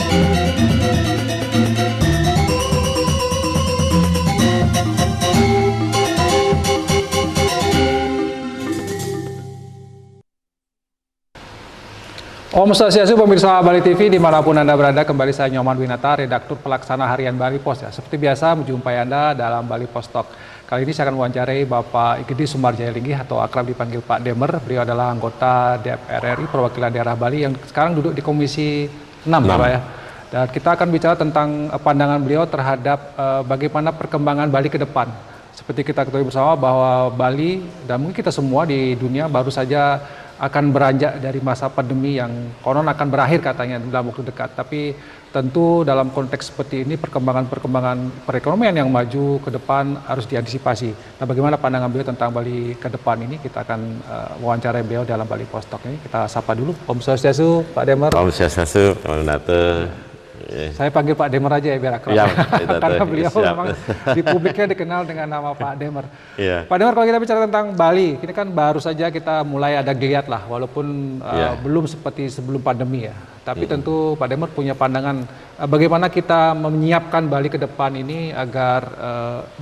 Om Swastiastu, pemirsa Bali TV dimanapun Anda berada, kembali saya Nyoman Winata, redaktur pelaksana harian Bali Pos. Ya. Seperti biasa, menjumpai Anda dalam Bali Pos Talk. Kali ini saya akan wawancarai Bapak Igede Sumarjaya-Linggih atau akrab dipanggil Pak Demer. Beliau adalah anggota DPR RI perwakilan daerah Bali yang sekarang duduk di Komisi 6. Ya, Pak ya. Dan kita akan bicara tentang pandangan beliau terhadap bagaimana perkembangan Bali ke depan. Seperti kita ketahui bersama bahwa Bali dan mungkin kita semua di dunia baru saja akan beranjak dari masa pandemi yang konon akan berakhir katanya dalam waktu dekat. Tapi tentu dalam konteks seperti ini perkembangan perekonomian yang maju ke depan harus diantisipasi. Nah, bagaimana pandangan beliau tentang Bali ke depan ini? Kita akan wawancarai beliau dalam Bali Pos Talk ini. Kita sapa dulu. Om Swastiastu, Pak Demer. Om Swastiastu, Pak Winata. Saya panggil Pak Demer aja ya biar akrab. Ya, karena beliau memang di publiknya dikenal dengan nama Pak Demer. Ya. Pak Demer, kalau kita bicara tentang Bali, ini kan baru saja kita mulai ada geliat lah, walaupun belum seperti sebelum pandemi ya. Tapi tentu Pak Demer punya pandangan bagaimana kita menyiapkan Bali ke depan ini agar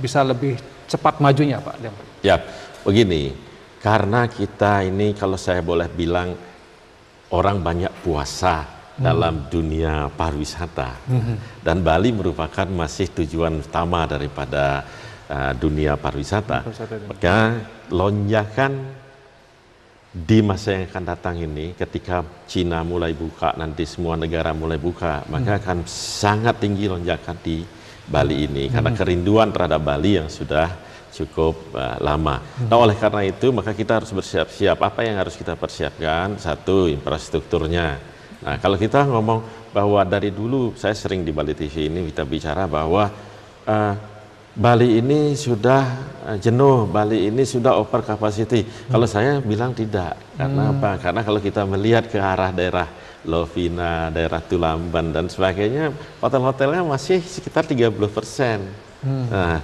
bisa lebih cepat majunya, Pak Demer. Ya, begini, karena kita ini kalau saya boleh bilang orang banyak puasa dalam dunia pariwisata, dan Bali merupakan masih tujuan utama daripada dunia pariwisata. Maka lonjakan di masa yang akan datang ini, ketika Cina mulai buka, nanti semua negara mulai buka, maka akan sangat tinggi lonjakan di Bali ini, karena kerinduan terhadap Bali yang sudah cukup lama. Nah, oleh karena itu maka kita harus bersiap-siap. Apa yang harus kita persiapkan? Satu, infrastrukturnya. Nah, kalau kita ngomong bahwa dari dulu, saya sering di Bali TV ini kita bicara bahwa Bali ini sudah jenuh, Bali ini sudah over capacity. Kalau saya bilang tidak. Karena apa? Karena kalau kita melihat ke arah daerah Lovina, daerah Tulamban dan sebagainya, hotel-hotelnya masih sekitar 30%. Nah,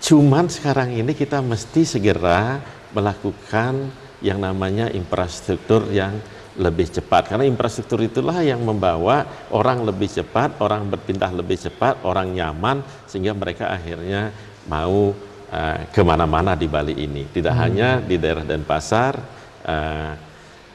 cuman sekarang ini kita mesti segera melakukan yang namanya infrastruktur yang lebih cepat, karena infrastruktur itulah yang membawa orang lebih cepat, orang berpindah lebih cepat, orang nyaman, sehingga mereka akhirnya mau kemana-mana di Bali ini, tidak hanya di daerah Denpasar,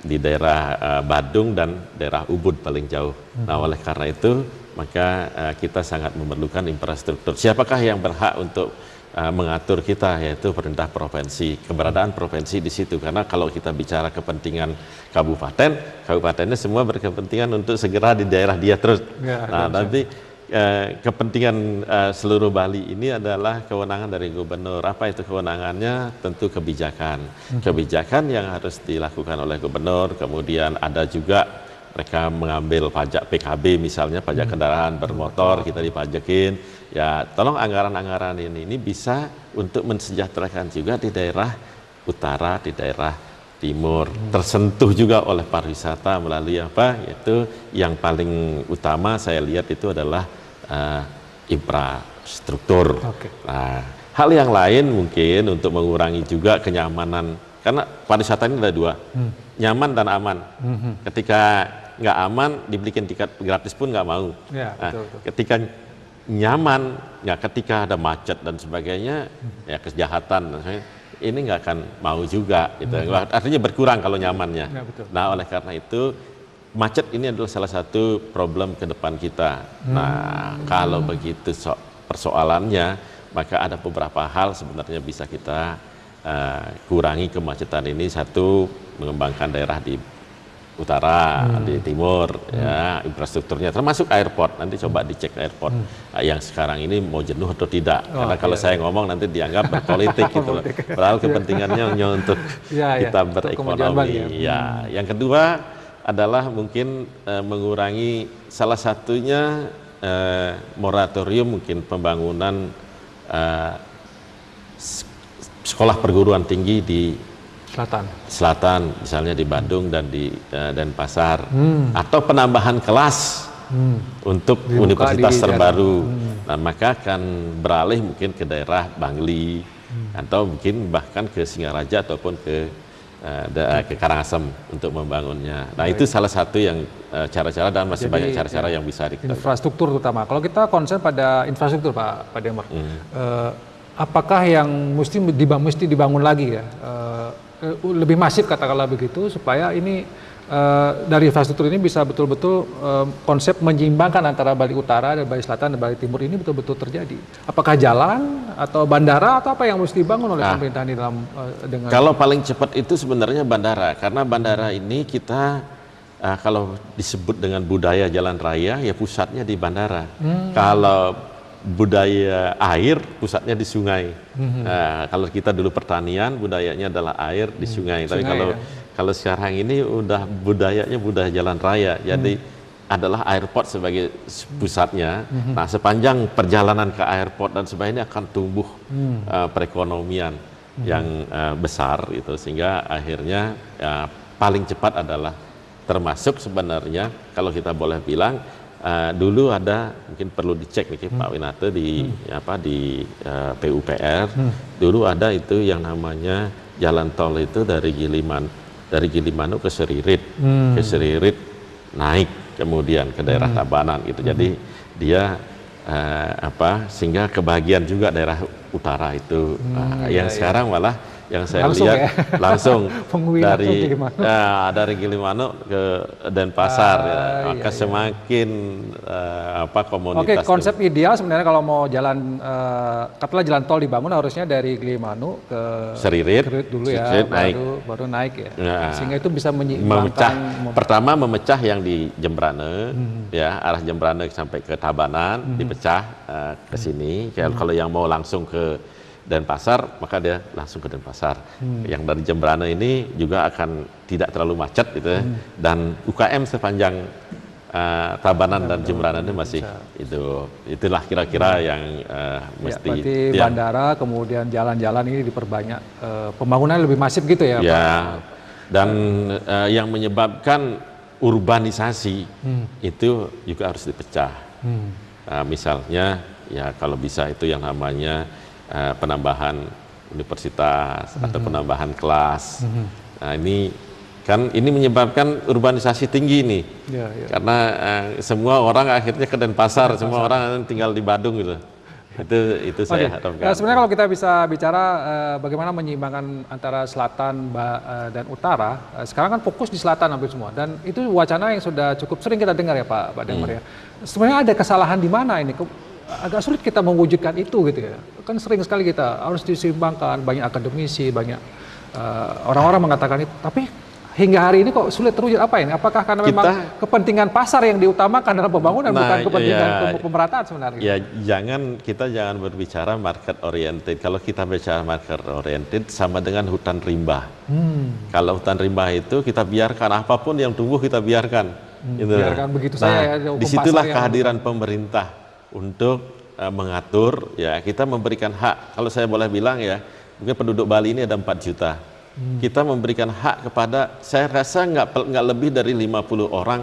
di daerah Badung dan daerah Ubud paling jauh. Nah, oleh karena itu maka kita sangat memerlukan infrastruktur. Siapakah yang berhak untuk mengatur kita, yaitu pemerintah provinsi, keberadaan provinsi di situ. Karena kalau kita bicara kepentingan kabupatennya semua berkepentingan untuk segera di daerah dia terus. Ya, nah, tapi kepentingan seluruh Bali ini adalah kewenangan dari gubernur. Apa itu kewenangannya? Tentu kebijakan. Kebijakan yang harus dilakukan oleh gubernur, kemudian ada juga mereka mengambil pajak PKB misalnya, pajak kendaraan bermotor kita dipajakin. Ya, tolong anggaran-anggaran ini bisa untuk mensejahterakan juga di daerah utara, di daerah timur, tersentuh juga oleh pariwisata melalui apa? Yaitu yang paling utama saya lihat itu adalah infrastruktur. Nah, hal yang lain mungkin untuk mengurangi juga kenyamanan, karena pariwisata ini ada dua, nyaman dan aman. Ketika nggak aman, dibelikan tiket gratis pun nggak mau. Ya, betul. Ketika nyaman, ya ketika ada macet dan sebagainya, ya kejahatan, ini nggak akan mau juga. Gitu. Artinya berkurang kalau nyamannya. Ya, nah, oleh karena itu, macet ini adalah salah satu problem ke depan kita. Nah, kalau begitu persoalannya, maka ada beberapa hal sebenarnya bisa kita kurangi kemacetan ini. Satu, mengembangkan daerah di utara, di timur, ya, infrastrukturnya, termasuk airport. Nanti coba dicek airport yang sekarang ini mau jenuh atau tidak. Karena kalau saya ngomong nanti dianggap berpolitik gitu. Padahal kepentingannya hanya untuk kita berekonomi. Ya, yang kedua adalah mungkin mengurangi, salah satunya moratorium mungkin pembangunan sekolah perguruan tinggi di Selatan, misalnya di Bandung dan di Denpasar, atau penambahan kelas untuk universitas terbaru. Nah, maka akan beralih mungkin ke daerah Bangli, atau mungkin bahkan ke Singaraja ataupun ke ke Karangasem untuk membangunnya. Nah, itu salah satu yang cara-cara, dan masih banyak cara-cara yang bisa diketahui. Infrastruktur terutama. Kalau kita konsen pada infrastruktur, Pak Demar, apakah yang mesti dibangun lagi ya? Lebih masif katakanlah begitu, supaya ini dari infrastruktur ini bisa betul-betul konsep menyeimbangkan antara Bali Utara dan Bali Selatan dan Bali Timur ini betul-betul terjadi. Apakah jalan atau bandara atau apa yang mesti dibangun oleh pemerintah ini dalam dengan? Kalau paling cepat itu sebenarnya bandara, karena bandara ini kita kalau disebut dengan budaya jalan raya ya pusatnya di bandara. Kalau budaya air pusatnya di sungai. Kalau kita dulu pertanian budayanya adalah air di sungai. Tapi kalau sekarang ini udah budayanya budaya jalan raya. Jadi adalah airport sebagai pusatnya. Nah, sepanjang perjalanan ke airport dan sebagainya akan tumbuh perekonomian yang besar gitu, sehingga akhirnya paling cepat adalah termasuk sebenarnya kalau kita boleh bilang dulu ada, mungkin perlu dicek nih Pak Winata di PUPR, dulu ada itu yang namanya jalan tol itu dari Gilimanuk ke Seririt, naik kemudian ke daerah Tabanan gitu. Jadi dia sehingga kebahagiaan juga daerah utara itu yang sekarang malah yang saya lihat langsung dari Gilimanuk ke Denpasar maka semakin komunitas. Oke, konsep ideal sebenarnya kalau mau jalan katakanlah jalan tol dibangun harusnya dari Gilimanuk ke Seririt dulu ya, baru naik ya. Sehingga itu bisa menyeimbangkan, pertama memecah yang di Jembrane ya, arah Jembrane sampai ke Tabanan dipecah ke sini. Kalau yang mau langsung ke Denpasar maka dia langsung ke Denpasar. Yang dari Jembrane ini juga akan tidak terlalu macet gitu, dan UKM sepanjang Tabanan dan Jembrane ini masih itulah kira-kira yang mesti. Berarti bandara kemudian jalan-jalan ini diperbanyak, pembangunan lebih masif gitu ya. Ya, dan yang menyebabkan urbanisasi itu juga harus dipecah. Misalnya ya kalau bisa itu yang namanya penambahan universitas atau penambahan kelas. Nah, ini menyebabkan urbanisasi tinggi nih. Karena semua orang akhirnya ke Denpasar, semua orang tinggal di Badung gitu. Itu saya harapkan. Sebenarnya kalau kita bisa bicara bagaimana menyeimbangkan antara selatan dan utara, sekarang kan fokus di selatan hampir semua, dan itu wacana yang sudah cukup sering kita dengar ya Pak Demar ya. Sebenarnya ada kesalahan di mana ini? Agak sulit kita mewujudkan itu gitu ya. Kan sering sekali kita harus diseimbangkan, banyak akademisi, banyak orang-orang mengatakan itu, tapi hingga hari ini kok sulit terwujud. Apa ini? Apakah karena memang kepentingan pasar yang diutamakan dalam pembangunan, bukan kepentingan pemerataan sebenarnya? Ya, kita jangan berbicara market oriented. Kalau kita bicara market oriented sama dengan hutan rimba. Kalau hutan rimba itu kita biarkan, apapun yang tumbuh kita biarkan. Biarkan begitu saja. Disitulah kehadiran pemerintah untuk mengatur, ya kita memberikan hak. Kalau saya boleh bilang ya, mungkin penduduk Bali ini ada 4 juta. Kita memberikan hak kepada, saya rasa nggak lebih dari 50 orang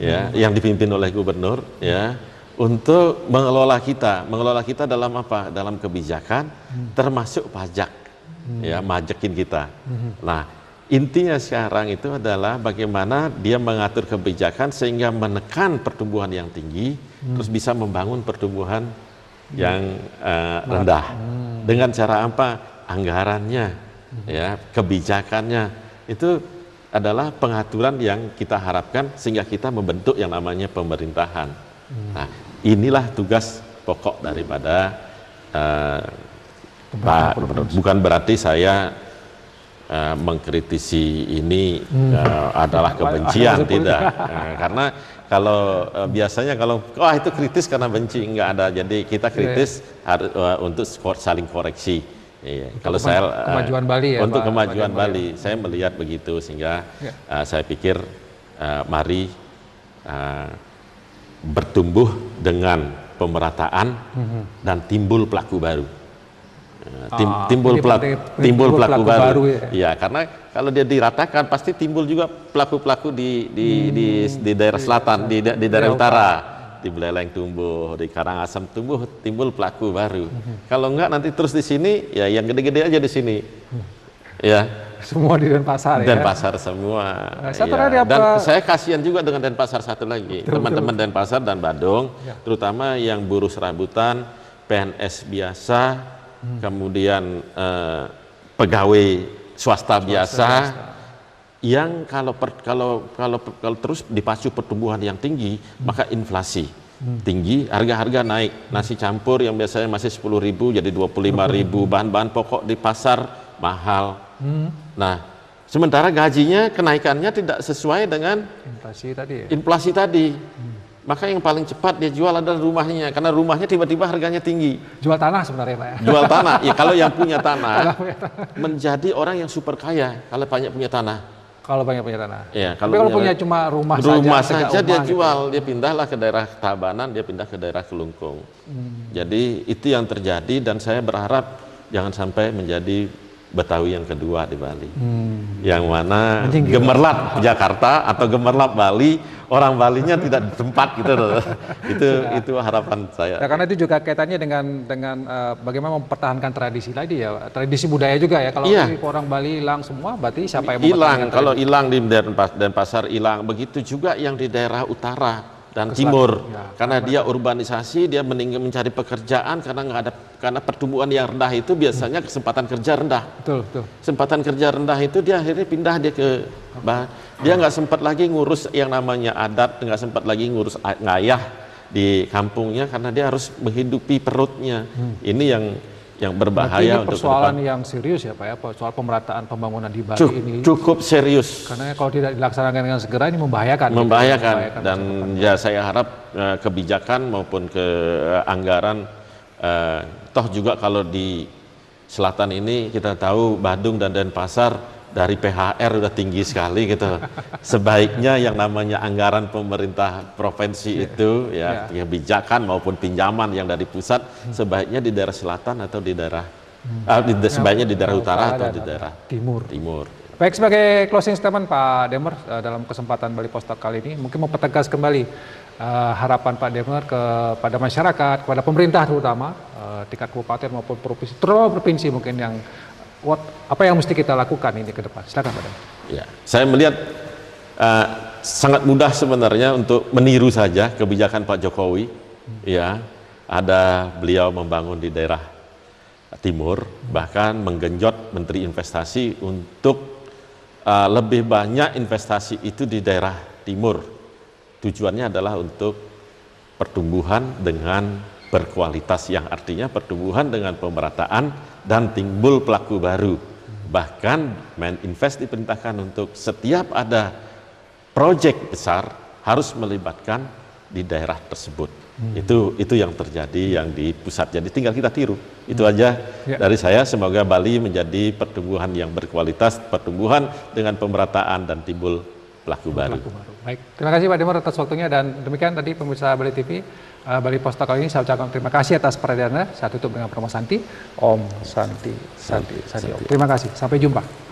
ya, yang dipimpin oleh gubernur ya, untuk mengelola kita dalam apa? Dalam kebijakan, termasuk pajak, ya majekin kita. Nah, intinya sekarang itu adalah bagaimana dia mengatur kebijakan sehingga menekan pertumbuhan yang tinggi, terus bisa membangun pertumbuhan yang rendah. Dengan cara apa? Anggarannya, ya kebijakannya. Itu adalah pengaturan yang kita harapkan sehingga kita membentuk yang namanya pemerintahan. Nah, inilah tugas pokok daripada Pak Gubernur. Bukan berarti saya mengkritisi ini adalah kebencian, tidak. Karena kalau biasanya kalau itu kritis karena benci, enggak ada. Jadi kita kritis harus untuk saling koreksi. Kalau saya kemajuan Bali ya, untuk kemajuan Bali, saya melihat begitu, sehingga saya pikir mari bertumbuh dengan pemerataan dan timbul pelaku baru. Timbul pelaku baru. Ya, karena kalau dia diratakan pasti timbul juga pelaku-pelaku di daerah selatan, di daerah utara. Di Buleleng tumbuh, di Karangasem timbul pelaku baru. Kalau enggak nanti terus di sini, ya yang gede-gede aja di sini. Ya, Semua di Denpasar ya. Denpasar semua. Satu Ya. lagi apa? Dan saya kasihan juga dengan Denpasar satu lagi, teman-teman Denpasar dan Badung, terutama yang buruh serabutan, PNS biasa, kemudian pegawai swasta biasa, yang kalau terus dipacu pertumbuhan yang tinggi, maka inflasi tinggi, harga-harga naik. Nasi campur yang biasanya masih 10.000 jadi 25.000, bahan-bahan pokok di pasar mahal. Nah, sementara gajinya kenaikannya tidak sesuai dengan Inflasi tadi ya. inflasi tadi. Maka yang paling cepat dia jual adalah rumahnya, karena rumahnya tiba-tiba harganya tinggi. Jual tanah sebenarnya Pak ya. Jual tanah, ya kalau yang punya tanah menjadi orang yang super kaya kalau banyak punya tanah. Kalau banyak punya tanah. Ya, Tapi kalau punya cuma rumah saja dia gitu. jual, dia pindahlah ke daerah Tabanan, dia pindah ke daerah Kelungkung. Jadi itu yang terjadi dan saya berharap jangan sampai menjadi Betawi yang kedua di Bali. Yang mana gemerlap Jakarta atau gemerlap Bali, orang Balinya tidak di tempat gitu loh. Itu harapan saya. Ya, karena itu juga kaitannya dengan bagaimana mempertahankan tradisi tadi ya, tradisi budaya juga ya. Kalau orang Bali hilang semua, berarti siapa yang hilang? Kalau hilang di Denpasar hilang, begitu juga yang di daerah utara dan timur, karena dia urbanisasi, dia mencari pekerjaan karena pertumbuhan yang rendah itu biasanya kesempatan kerja rendah. Betul. Kesempatan kerja rendah itu dia akhirnya pindah dia nggak sempat lagi ngurus yang namanya adat, nggak sempat lagi ngurus ngayah di kampungnya karena dia harus menghidupi perutnya. Ini yang berbahaya untuk persoalan yang serius ya Pak ya, soal pemerataan pembangunan di Bali ini cukup serius. Karena kalau tidak dilaksanakan dengan segera ini membahayakan. Dan ya saya harap kebijakan maupun ke anggaran, toh juga kalau di selatan ini kita tahu Badung dan Denpasar dari PHR udah tinggi sekali gitu. Sebaiknya yang namanya anggaran pemerintah provinsi itu kebijakan maupun pinjaman yang dari pusat sebaiknya di daerah selatan atau di daerah sebaiknya di daerah utara atau di daerah timur. Baik, sebagai closing statement Pak Demer dalam kesempatan Bali Post Talk kali ini mungkin mempertegas kembali harapan Pak Demer kepada masyarakat, kepada pemerintah terutama tingkat kabupaten maupun provinsi, terutama provinsi mungkin yang apa yang mesti kita lakukan ini ke depan. Silakan Pak Demer. Ya, saya melihat sangat mudah sebenarnya untuk meniru saja kebijakan Pak Jokowi. Ya, ada beliau membangun di daerah timur, bahkan menggenjot Menteri Investasi untuk lebih banyak investasi itu di daerah timur. Tujuannya adalah untuk pertumbuhan dengan berkualitas, yang artinya pertumbuhan dengan pemerataan dan timbul pelaku baru. Bahkan Meninvest diperintahkan untuk setiap ada proyek besar harus melibatkan di daerah tersebut. Itu yang terjadi yang di pusat. Jadi tinggal kita tiru. Itu aja dari saya. Semoga Bali menjadi pertumbuhan yang berkualitas, pertumbuhan dengan pemerataan dan timbul pelaku baru. Baik, terima kasih Pak Demer atas waktunya dan demikian tadi pemirsa Bali TV, Bali Post Talk kali ini saya ucapkan terima kasih atas perhatiannya. Saya tutup dengan promo Santi, Om Santi. Terima kasih, sampai jumpa.